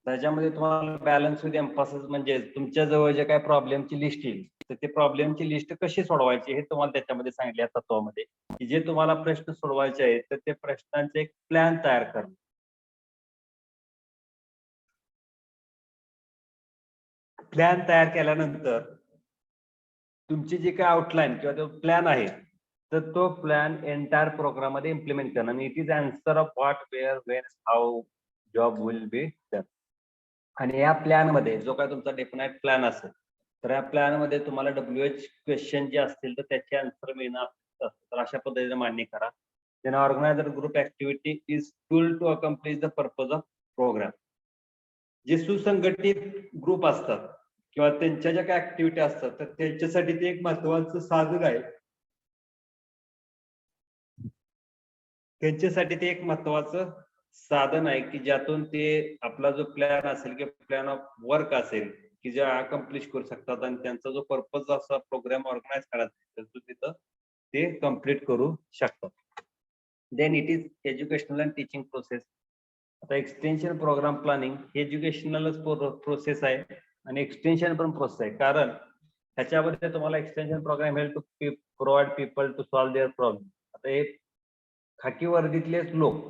त्याच्यामध्ये तुम्हाला balance with Mphasis म्हणजे तुमच्या जवळ जे काही प्रॉब्लेमची list येईल तर ते प्रॉब्लेमची लिस्ट कशी सोडवायची हे तुम्हाला त्याच्यामध्ये सांगितले या तत्वामध्ये, की जे तुम्हाला प्रश्न सोडवायचे आहेत तर ते प्रश्नांचे एक प्लॅन तयार करणं. प्लॅन तयार केल्यानंतर तुमची जी काय आउटलाईन किंवा तो प्लॅन आहे तर तो प्लॅन एंटायर प्रोग्राम मध्ये इम्प्लिमेंट करणं. आणि it is answer of what, where, when, how job will be done. आणि या प्लॅन मध्ये जो काय तुमचा डेफिनाइट प्लॅन असेल तर या प्लॅन मध्ये तुम्हाला WH क्वेश्चन जे असतील तर त्याचे आन्सर मिळणं तर अशा पद्धतीने मांडणी करा. Then organiser group activity is tool to accomplish the purpose of programme. जे सुसंघटित ग्रुप असतात किंवा त्यांच्या ज्या काही ऍक्टिव्हिटी असतात तर त्यांच्यासाठी ते एक महत्वाचं साधन आहे. त्यांच्यासाठी ते एक महत्वाचं साधन आहे की ज्यातून ते आपला जो प्लॅन असेल किंवा प्लॅन ऑफ वर्क असेल की जे अकम्प्लिश करू शकतात आणि त्यांचा जो पर्पज असा प्रोग्राम ऑर्गनाईज करायचा तो तिथं ते कम्प्लीट करू शकतात. Then it is educational and teaching process. आता एक्सटेन्शन प्रोग्राम प्लॅनिंग हे एज्युकेशनलच प्रोसेस आहे आणि एक्सटेन्शन पण प्रोसेस आहे. कारण ह्याच्यामध्ये तुम्हाला extension programme help to provide people to solve their problem. आता हे खाकी वर्दीतलेच लोक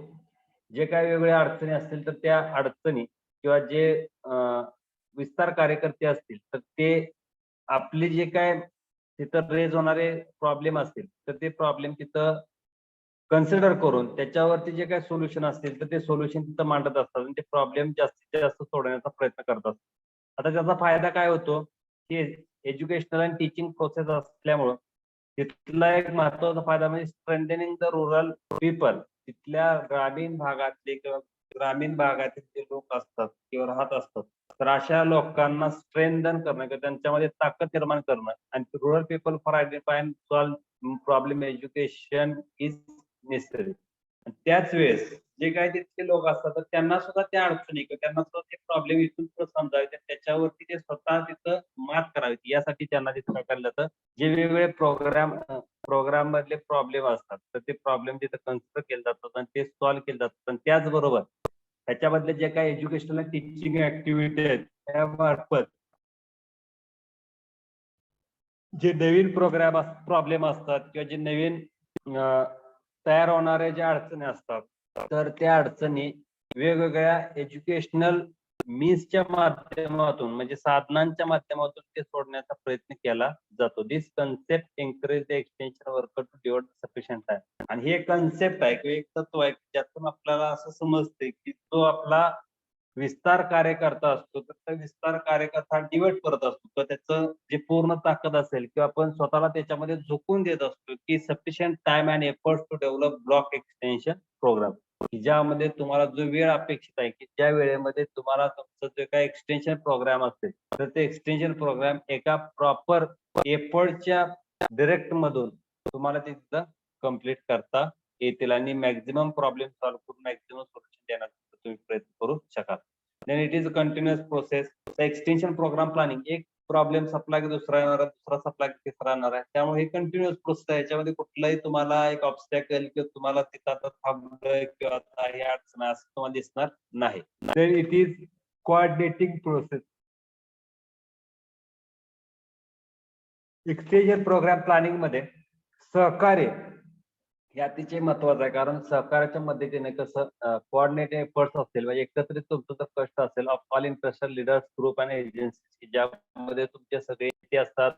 जे काही वेगवेगळ्या अडचणी असतील तर त्या अडचणी किंवा जे विस्तार कार्यकर्ते असतील तर ते आपले जे काय तिथं रेज होणारे प्रॉब्लेम असतील तर ते प्रॉब्लेम तिथं कन्सिडर करून त्याच्यावरती जे काही सोल्युशन असतील तर ते सोल्युशन तिथं मांडत असतात आणि ते प्रॉब्लेम जास्तीत जास्त सोडवण्याचा प्रयत्न करत असतात. आता त्याचा फायदा काय होतो की एज्युकेशनल आणि टीचिंग प्रोसेस असल्यामुळं तिथला एक महत्वाचा फायदा म्हणजे स्ट्रेंथनिंग द रुरल पीपल. तिथल्या ग्रामीण भागातले किंवा ग्रामीण भागातील जे लोक असतात किंवा राहत असतात तर अशा लोकांना स्ट्रेंथन करणं किंवा त्यांच्यामध्ये ताकद निर्माण करणं आणि rural people for identify and solve problem education is necessary. त्याच वेळेस जे काही तिथले लोक असतात तर त्यांना सुद्धा त्या अडचणी किंवा त्यांना सुद्धा ते प्रॉब्लेम इथून समजावे त्याच्यावरती ते स्वतः तिथं मात करावी यासाठी त्यांना तिथं काय केलं जातं, जे वेगवेगळे प्रोग्राम मधले प्रॉब्लेम असतात तर ते प्रॉब्लेम तिथं कन्सिडर केले जातात आणि ते सॉल्व्ह केले जातात. आणि त्याचबरोबर त्याच्यामधले जे काही एज्युकेशनल टीचिंग ऍक्टिव्हिटी आहेत त्यामार्फत जे नवीन प्रॉब्लेम असतात किंवा जे नवीन तयार होणाऱ्या ज्या अडचणी असतात तर त्या अडचणी वेगवेगळ्या एज्युकेशनल मीन्सच्या माध्यमातून म्हणजे साधनांच्या माध्यमातून ते सोडण्याचा प्रयत्न केला जातो. This concept encourage the extension worker to devote sufficient time. आणि हे कन्सेप्ट आहे किंवा एक तत्व आहे ज्यातून आपल्याला असं समजते की तो आपला विस्तार कार्यकर्ता असतो, तर त्या विस्तार कार्यकर्ता डिवाइड करत असतो. तर त्याचं जे पूर्ण ताकद असेल किंवा आपण स्वतःला त्याच्यामध्ये झोकून देत असतो, की sufficient time and efforts to develop block extension programme, की ज्यामध्ये तुम्हाला जो वेळ अपेक्षित आहे, की ज्या वेळेमध्ये तुम्हाला तुमचं जे काही एक्सटेन्शन प्रोग्राम असेल, तर ते एक्सटेन्शन प्रोग्राम एका प्रॉपर एफर्टच्या डायरेक्ट मधून तुम्हाला ते तिथं कंप्लीट करता येतील आणि मॅक्झिमम प्रॉब्लेम सॉल्व्ह करून मॅक्झिमम सोल्युशन देण्याचा तुम्ही प्रयत्न करू शकाल. Then it is a continuous process. Extension programme planning, एक प्रॉब्लेम संपला की दुसरा येणार आहे, दुसरा संपला की तिसरा येणार आहे. त्यामुळे हे कंटिन्युअस प्रोसेस आहे. याच्यामध्ये कुठलाही तुम्हाला एक ऑब्स्टॅकल किंवा तुम्हाला तिथं आता थांबलोय किंवा आता हे अडचण आहे असं तुम्हाला दिसणार नाही. Then it is coordinating process. Extension programme planning मध्ये सहकार्य हे अतिशय महत्वाचं आहे, कारण सहकार्याच्या मदतीने कसं कोऑर्डिनेट एफर्ट्स असतील म्हणजे एकत्रित तुमचं जर कष्ट असेल of all interested leaders group आणि एजन्सी, ज्यामध्ये तुमचे सगळे ते असतात,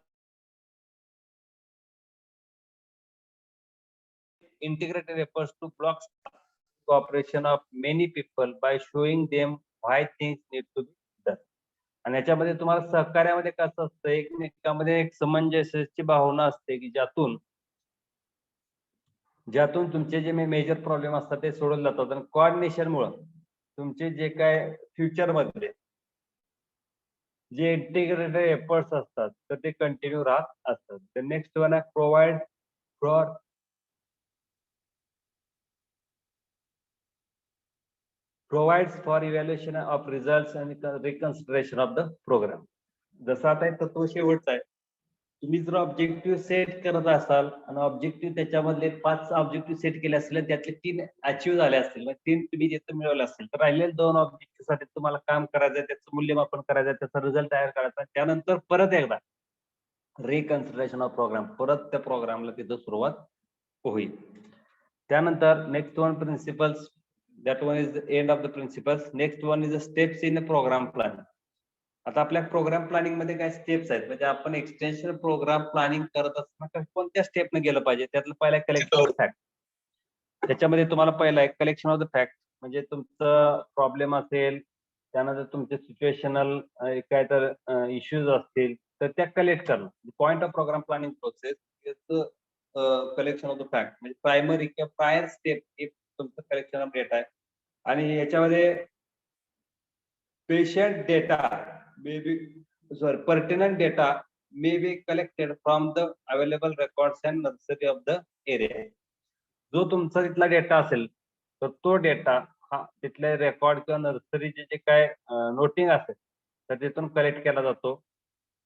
integrated efforts to block cooperation of many people by showing them why things need to be done. आणि याच्यामध्ये तुम्हाला सहकार्यामध्ये कसं असतं, एकमेकांमध्ये एक समंजस्याची भावना असते, की ज्यातून ज्यातून तुमचे जे मेजर प्रॉब्लेम असतात ते सोडवले जातात आणि कोऑर्डिनेशन मुळे तुमचे जे काय फ्युचर मध्ये जे इंटिग्रेटेड एफर्ट्स असतात तर ते कंटिन्यू राहत असतात. नेक्स्ट वन आहे provide for provides for evaluation of results and reconsideration of the program. जसं आता तो शेवटचा आहे. तुम्ही जर ऑब्जेक्टिव्ह सेट करत असाल आणि ऑब्जेक्टिव्ह त्याच्यामधले 5 ऑब्जेक्टिव्ह सेट केले असतील त्यातले 3 अचीव्ह झाले असतील, मग 3 तुम्ही जिथे मिळवले असतील, तर राहिलेले 2 ऑब्जेक्टिव्ह साठी तुम्हाला काम करायचं, त्याचं मूल्यमापन करायचं, त्याचा रिझल्ट तयार करायचा. त्यानंतर परत एकदा रिकन्सिडरेशन ऑफ प्रोग्राम, परत त्या प्रोग्रामला तिथं सुरुवात होईल. त्यानंतर next one principles, that one is the end of the principles. Next one is the steps in a program planning. आता आपल्या प्रोग्राम प्लॅनिंग मध्ये काय स्टेप्स आहेत, म्हणजे आपण एक्सटेन्शन प्रोग्राम प्लॅनिंग करत असताना कोणत्या स्टेपने गेलं पाहिजे. त्यातलं पहिला कलेक्शन ऑफ फॅक्ट. त्याच्यामध्ये तुम्हाला पहिला एक कलेक्शन ऑफ द फॅक्ट, म्हणजे तुमचं प्रॉब्लेम असेल, त्यानंतर तुमचे सिच्युएशनल काय तर इश्यूज असतील तर त्या कलेक्ट करणं. Point of programme planning process collection of the fact, म्हणजे प्रायमरी किंवा प्रायर स्टेप हे तुमचं कलेक्शन ऑफ डेटा आहे. आणि याच्यामध्ये pertinent data may be pertinent data may be collected from the available records and nursery of the area. जो तुमचा तिथला डेटा असेल तर तो डेटा हा तिथले रेकॉर्ड किंवा नर्सरीचे जे काय नोटिंग असेल तर तिथून कलेक्ट केला जातो.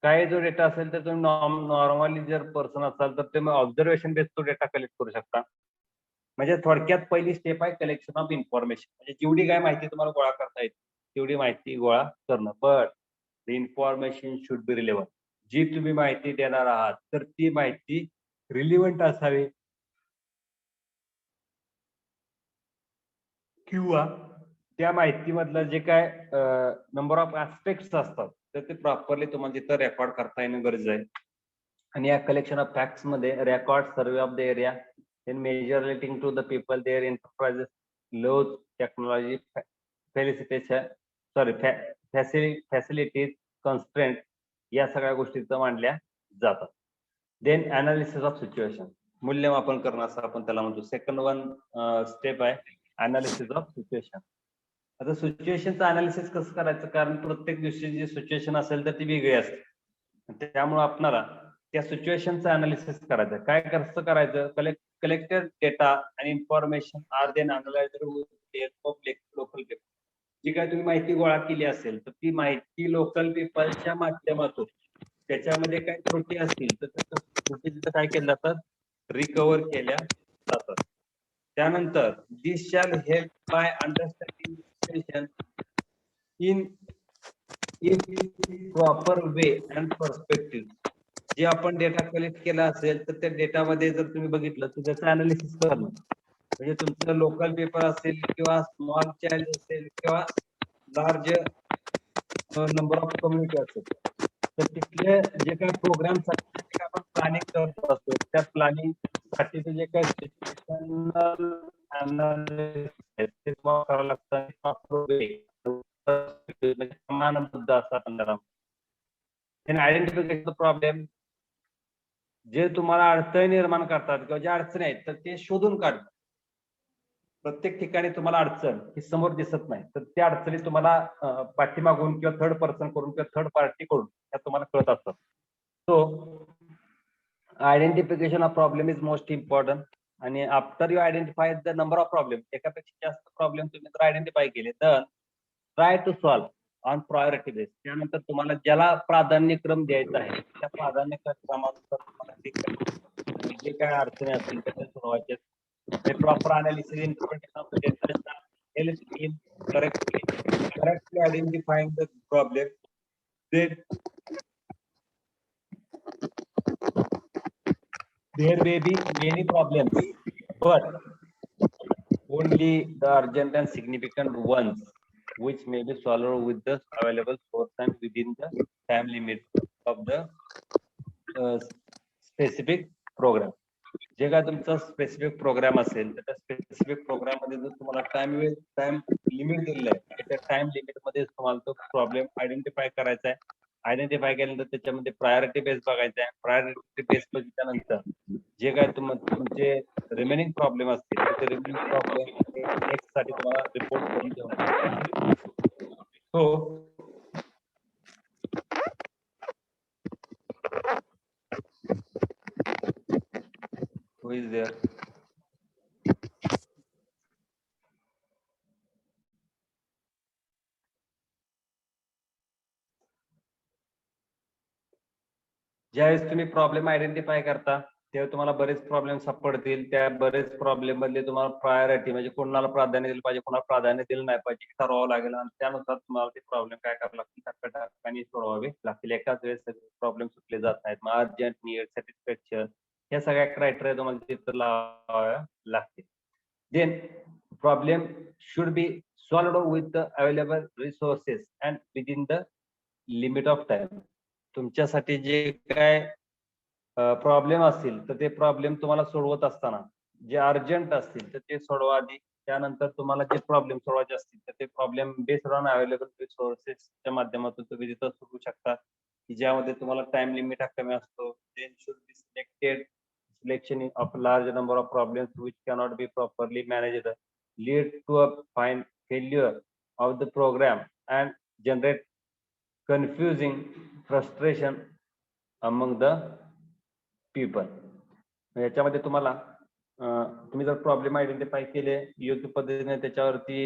काही जो डेटा असेल तर तुम्ही नॉर्मली जर पर्सन असाल तर तुम्ही ऑब्झर्वेशन बेस्ड तो डेटा कलेक्ट करू शकता. म्हणजे थोडक्यात पहिली स्टेप आहे कलेक्शन ऑफ इन्फॉर्मेशन, म्हणजे जेवढी काय माहिती तुम्हाला गोळा करता येते तेवढी माहिती गोळा करणं. But the information should be relevant. जी तुम्ही माहिती देणार आहात तर ती माहिती रिलिव्हंट असावी किंवा त्या माहितीमधलं जे काय नंबर ऑफ ऍस्पेक्ट्स असतात तर ते प्रॉपरली तुम्हाला तिथं रेकॉर्ड करता येणं गरजेचं आहे. आणि या कलेक्शन ऑफ फॅक्ट्स मध्ये record survey of the area, then major relating to the people, their enterprises, laws, technology, facilities, constraint, या सगळ्या गोष्टी मांडल्या जातात. देन अनालिसिस ऑफ सिच्युएशन, मूल्यमापन करणं असं आपण त्याला म्हणतो. सेकंड वन स्टेप आहे अनालिसिस ऑफ सिच्युएशन. आता सिच्युएशनचं अनालिसिस कसं करायचं, कारण प्रत्येक दिवशी जी सिच्युएशन असेल तर ती वेगळी असते. त्यामुळे आपल्याला त्या सिच्युएशनचं अनालिसिस करायचं. काय कसं करायचं, collected data and information are then analyzed with the help of local people. जी काय तुम्ही माहिती गोळा केली असेल तर ती माहिती लोकल पीपलच्या माध्यमातून त्याच्यामध्ये काय त्रुटी असतील तर त्रुटी तिथं काय केल्या जातात, रिकव्हर केल्या जातात. त्यानंतर this shall help by understanding situation in proper way and perspective. जे आपण डेटा कलेक्ट केला असेल तर त्या डेटामध्ये जर तुम्ही बघितलं तर त्याचं अनालिसिस करणं, म्हणजे तुमचं लोकल पेपर असेल किंवा स्मॉल चाइल्ड असेल किंवा लार्ज नंबर ऑफ कम्युनिटी असेल तर तिथले जे काही प्रोग्राम्स आहेत आपण प्लॅनिंग करत असतो त्या प्लॅनिंग साठीचे जे काही सिच्युएशनल अनालिसिस ते करावं लागतं. समान मुद्दा असतात त्याला. आयडेंटिफिकेशन प्रॉब्लेम जे तुम्हाला अडचणी निर्माण करतात किंवा ज्या अडचणी आहेत तर ते शोधून काढ. प्रत्येक ठिकाणी तुम्हाला अडचण ही समोर दिसत नाही तर त्या अडचणी तुम्हाला पाठीमागून किंवा थर्ड पर्सन करून किंवा थर्ड पार्टी करून त्या तुम्हाला कळत असतात. So identification of problem is most important. आणि after you identify the number of problem, एकापेक्षा जास्त प्रॉब्लेम तुम्ही जर आयडेंटिफाय केले तर try to solve on priority base. त्यानंतर तुम्हाला ज्याला प्राधान्यक्रम द्यायचा आहे त्या प्राधान्यक्रमानुसार तुम्हाला जे काय अडचणी असतील त्या सोडवायचे. Proper analysis interpretation of the data help in correctly identifying the problem. There may be many problems, but only the urgent and significant ones which may be solved with the available source and within the time limit of the specific program. जे काय तुमचा specific programme असेल तर त्या specific programme मध्ये जर तुम्हाला time limit दिलेलं आहे त्या टाइम लिमिट मध्ये तुम्हाला तो प्रॉब्लेम आयडेंटिफाय करायचा आहे. आयडेंटिफाय केल्यानंतर त्याच्यामध्ये प्रायोरिटी बेस बघायचा आहे. प्रायोरिटी बेस बघितल्यानंतर जे काय तुमचे रिमेनिंग प्रॉब्लेम असतील ते रिमेनिंग प्रॉब्लेम नेक्स्ट साठी तुम्हाला रिपोर्ट करून ठेवणार. So who is there? ज्यावेळेस तुम्ही प्रॉब्लेम आयडेंटिफाय करता तेव्हा तुम्हाला बरेच प्रॉब्लेम सापडतील. त्या बरेच प्रॉब्लेम मधले तुम्हाला प्रायोरिटी म्हणजे कोणाला प्राधान्य दिलं पाहिजे कोणाला प्राधान्य दिलं नाही पाहिजे ठरवावं लागेल आणि त्यानुसार तुम्हाला ते प्रॉब्लेम काय करावं लागतील टप्प्याटप्प्याने सोडवावे लागतील. एकाच वेळेस प्रॉब्लेम सुटले जात नाहीत. मग अर्जंट, नीड, सॅटिस्फॅक्शन या सगळ्या क्रायटेरिया तुम्हाला तिथं लावाव्या लागतील. Then problem should be solved with the available resources and within the limit of time. तुमच्यासाठी जे काय प्रॉब्लेम असतील तर ते प्रॉब्लेम तुम्हाला सोडवत असताना जे अर्जंट असतील तर ते सोडवा आधी. त्यानंतर तुम्हाला जे प्रॉब्लेम सोडवायचे असतील तर ते प्रॉब्लेम बेस्ड ऑन अवेलेबल रिसोर्सेसच्या माध्यमातून तुम्ही तिथं सोडवू शकता की ज्यामध्ये तुम्हाला टाइम लिमिट हा कमी असतो. Then should be selected selection of large number of problems which cannot be properly managed lead to a failure of the program and generate confusing frustration among the people. याच्यामध्ये तुम्हाला तुम्ही जर problem identify केले योग्य पद्धतीने त्याच्यावरती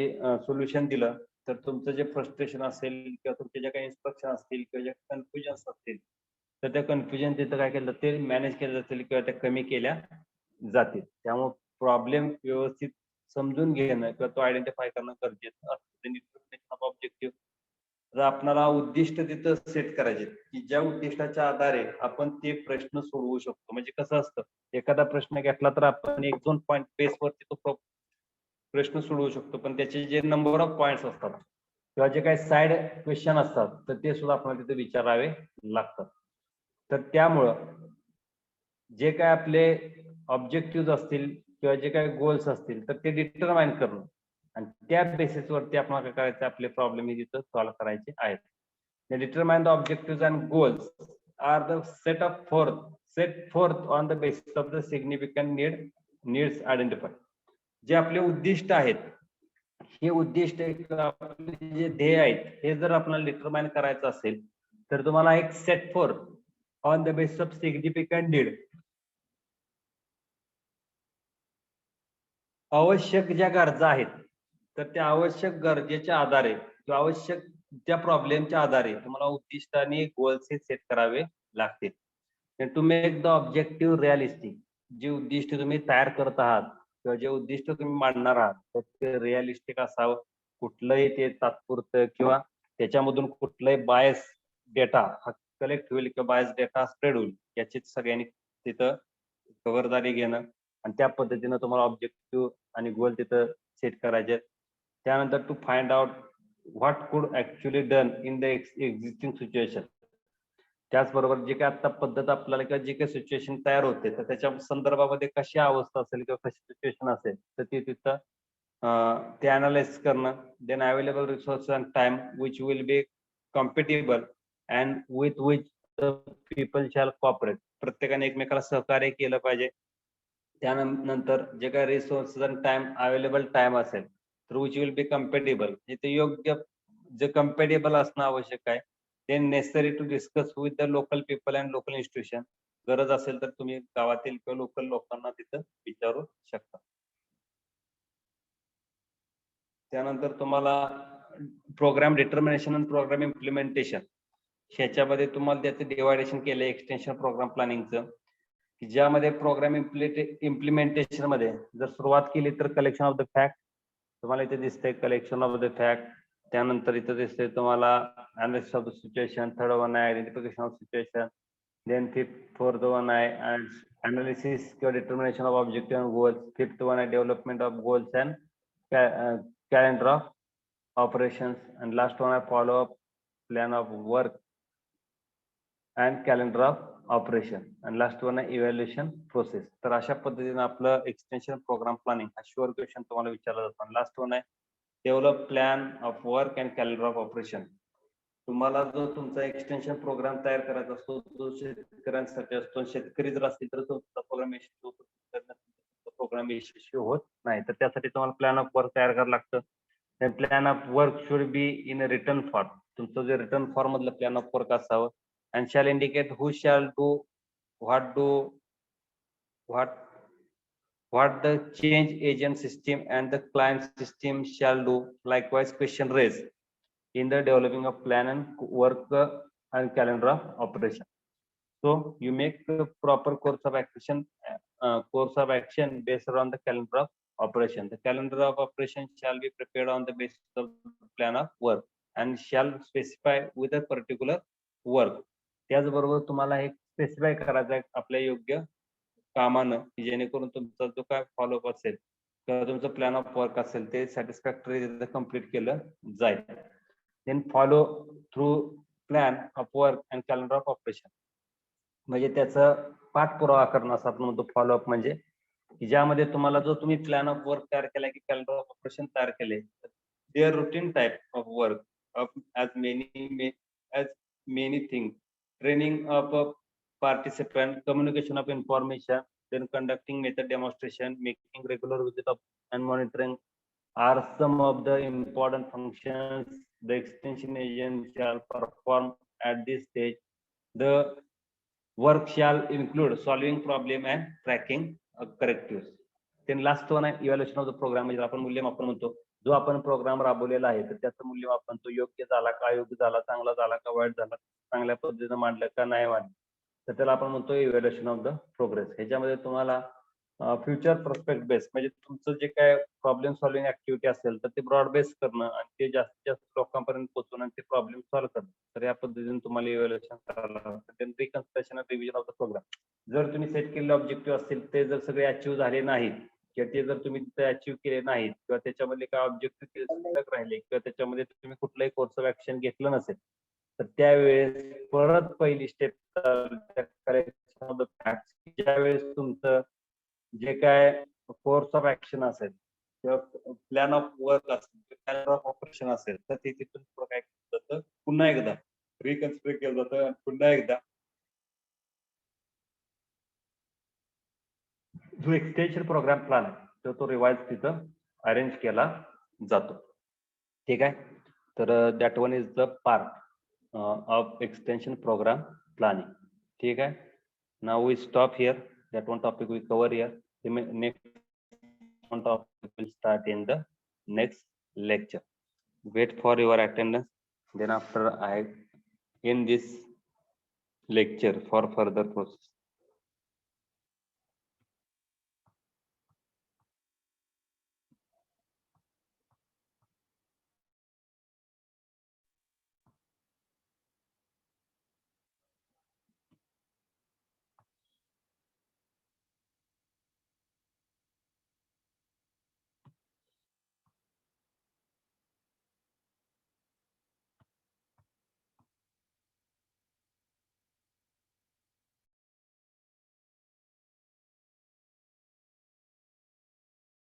solution दिलं तर तुमचं जे फ्रस्ट्रेशन असेल किंवा तुमचे जे काही इन्स्ट्रक्शन असतील किंवा जे कन्फ्युजन्स असतील तर त्या कन्फ्युजन तिथं काय केलं ते मॅनेज केलं जातील किंवा त्या कमी केल्या जातील. त्यामुळे प्रॉब्लेम व्यवस्थित समजून घेणं किंवा तो आयडेंटिफाय करणं गरजेचं असतं. ऑब्जेक्टिव्ह जर आपल्याला उद्दिष्ट तिथं सेट करायचे की ज्या उद्दिष्टाच्या आधारे आपण ते प्रश्न सोडवू शकतो. म्हणजे कसं असतं एखादा प्रश्न घेतला तर आपण 1-2 पॉईंट बेसवरती तो प्रश्न सोडवू शकतो पण त्याचे जे नंबर ऑफ पॉइंट्स असतात किंवा जे काही साइड क्वेश्चन असतात तर ते सुद्धा आपल्याला तिथे विचारावे लागतात. तर त्यामुळं जे काय आपले ऑब्जेक्टिव्ह असतील किंवा जे काही गोल्स असतील तर ते डिटरमाइन करणं आणि त्या बेसिसवरती आपल्याला काय करायचं आपले प्रॉब्लेम हे तिथं सॉल्व्ह करायचे आहेत. Determine the objective and goals are the set forth on the basis of the significant needs identify. जे आपले उद्दिष्ट आहेत हे उद्दिष्ट आपले जे ध्येय आहेत हे जर आपल्याला डिटरमाइन करायचं असेल तर तुम्हाला एक set forth on the basis of significant need आवश्यक ज्या गरजा आहेत तर त्या आवश्यक गरजेच्या आधारे किंवा आवश्यक त्या प्रॉब्लेमच्या आधारे तुम्हाला उद्दिष्ट आणि गोल्स हे सेट करावे लागतील. To make the objective realistic. जे उद्दिष्ट तुम्ही तयार करत आहात किंवा जे उद्दिष्ट तुम्ही मांडणार आहात तर ते रिअलिस्टिक असावं. कुठलंही ते तात्पुरतं किंवा त्याच्यामधून कुठलाही बायस डेटा हा कलेक्ट होईल किंवा बायस डेटा स्प्रेड होईल याची सगळ्यांनी तिथं खबरदारी घेणं आणि त्या पद्धतीनं तुम्हाला ऑब्जेक्टिव्ह आणि गोल तिथं सेट करायचे. त्यानंतर टू फाइंड आउट व्हॉट कुड actually done in the existing situation. त्याचबरोबर जे काही आता पद्धत आपल्याला किंवा जे काही सिच्युएशन तयार होते तर त्याच्या संदर्भामध्ये कशी अवस्था असेल किंवा कशी सिच्युएशन असेल तर ती तिथं ते अनालाइज करणं. Then available resource and time which will be compatible and with which the people shall cooperate. प्रत्येकाने एकमेकाला सहकार्य केलं पाहिजे. त्यानंतर जे काही रिसोर्सेस आणि टाइम अवेलेबल टाइम असेल तर विच विल बी कम्पेटेबल, ते योग्य जे कम्पेटेबल असणं आवश्यक आहे. Then necessary to discuss with the local people and local institution. गरज असेल तर तुम्ही गावातील किंवा लोकल लोकांना तिथं विचारू शकता. त्यानंतर तुम्हाला प्रोग्राम डिटर्मिनेशन आणि प्रोग्राम इम्प्लिमेंटेशन ह्याच्यामध्ये तुम्हाला त्याचं डिवायडेशन केलं एक्सटेन्शन प्रोग्राम प्लॅनिंगचं, की ज्यामध्ये प्रोग्राम इम्प्लिमेंटेशन मध्ये जर सुरुवात केली तर कलेक्शन ऑफ द फॅक्ट तुम्हाला इथे दिसतंय, कलेक्शन ऑफ द फॅक्ट. त्यानंतर इथं दिसतंय तुम्हाला analysis of the situation, third one आहे identification of situation, then fourth one आहे अनालिसिस किंवा determination of objective and goals, fifth one आहे development of goals and calendar of operations, and last one I follow up plan of work and calendar of operation, and last one आहे evaluation process. तर अशा पद्धतीने आपलं extension programme planning हा sure question तुम्हाला विचारला जातो. लास्ट वन आहे develop plan of work and calendar of operation. तुम्हाला जो तुमचा एक्सटेन्शन प्रोग्राम तयार करायचा असतो तो शेतकऱ्यांसाठी असतो. शेतकरी जर असतील तर तुमचा प्रोग्राम यशस्वी होत नाही. तर त्यासाठी तुम्हाला प्लॅन ऑफ वर्क तयार करावं लागतं. Plan of work should be in a return form. तुमचं जे रिटर्न फॉर्म मधलं प्लॅन ऑफ वर्क असावं. And shall indicate who shall do what the change agent system and the client system shall do. Likewise question raised in the developing of plan and work and calendar of operation. So you make the proper course of action based on the calendar of operation. The calendar of operation shall be prepared on the basis of the plan of work and shall specify with a particular work. त्याचबरोबर तुम्हाला एक specify करायचं आहे आपल्या योग्य कामानं, की जेणेकरून तुमचा जो काय फॉलोअप असेल किंवा तुमचं प्लॅन ऑफ वर्क असेल ते सॅटिस्फॅक्टरी कम्प्लीट केलं जाईल. Then follow through plan of work and calendar of operation, म्हणजे त्याचं पाठपुरावा करणं असं आपण म्हणतो फॉलोअप. म्हणजे की ज्यामध्ये तुम्हाला जो तुम्ही प्लॅन ऑफ वर्क तयार केला की कॅलेंडर ऑफ ऑपरेशन तयार केले, there routine type of work of as many thing, training of a participant, communication of information, then conducting method demonstration, making regular visit of and monitoring are some of the important functions the extension agent shall perform at this stage. The work shall include solving problem and tracking correctives. Then last one आहे evaluation of the program. म्हणजे आपण मूल्यमापन म्हणतो. जो आपण programme राबवलेला आहे तर त्याचं मूल्यमापन, तो योग्य झाला का, अयोग्य झाला, चांगला झाला का, वाईट झाला, चांगल्या पद्धतीने मांडलं का नाही मांडलं, तर त्याला आपण म्हणतो इव्हॅल्युएशन ऑफ द प्रोग्रेस. ह्याच्यामध्ये तुम्हाला फ्युचर प्रोस्पेक्ट बेस, म्हणजे तुमचं जे काय प्रॉब्लेम सॉल्विंग ऍक्टिव्हिटी असेल तर ते ब्रॉड बेस करणं आणि ते जास्तीत जास्त लोकांपर्यंत पोहोचवणं आणि ते प्रॉब्लेम सॉल्व्ह करणं. तर या पद्धतीने तुम्हाला इव्हॅल्युएशन करावं लागतं. रिकन्स्ट्रक्शन आणि रिव्हिजन ऑफ द प्रोग्राम. जर तुम्ही सेट केलेले ऑब्जेक्टिव्ह असतील ते जर सगळे अचीव्ह झाले नाहीत किंवा ते जर तुम्ही तिथे अचीव्ह केले नाहीत किंवा त्याच्यामध्ये काय ऑब्जेक्टिव्ह शिल्लक राहिले किंवा त्याच्यामध्ये तुम्ही कुठलंही कोर्स ऑफ ऍक्शन घेतलं नसेल तर त्यावेळेस परत पहिली step collection of the facts. ज्यावेळेस तुमचं जे काय कोर्स ऑफ ऍक्शन असेल किंवा प्लॅन ऑफ वर्क असेल, प्लॅन ऑफ ऑपरेशन असेल तर ते तिथून काय केलं जातं, पुन्हा एकदा रिकन्स्ट्रक्ट केलं जातं आणि पुन्हा एकदा जो एक्सटेन्शन प्रोग्राम प्लॅन आहे तो रिवाइज तिथं अरेंज केला जातो. ठीक आहे. तर that one is the part of extension programme planning. ठीक आहे. Now we stop here. That one topic we cover here. The next one topic will start in the next lecture. Wait for your attendance. Then after I end this lecture for further process.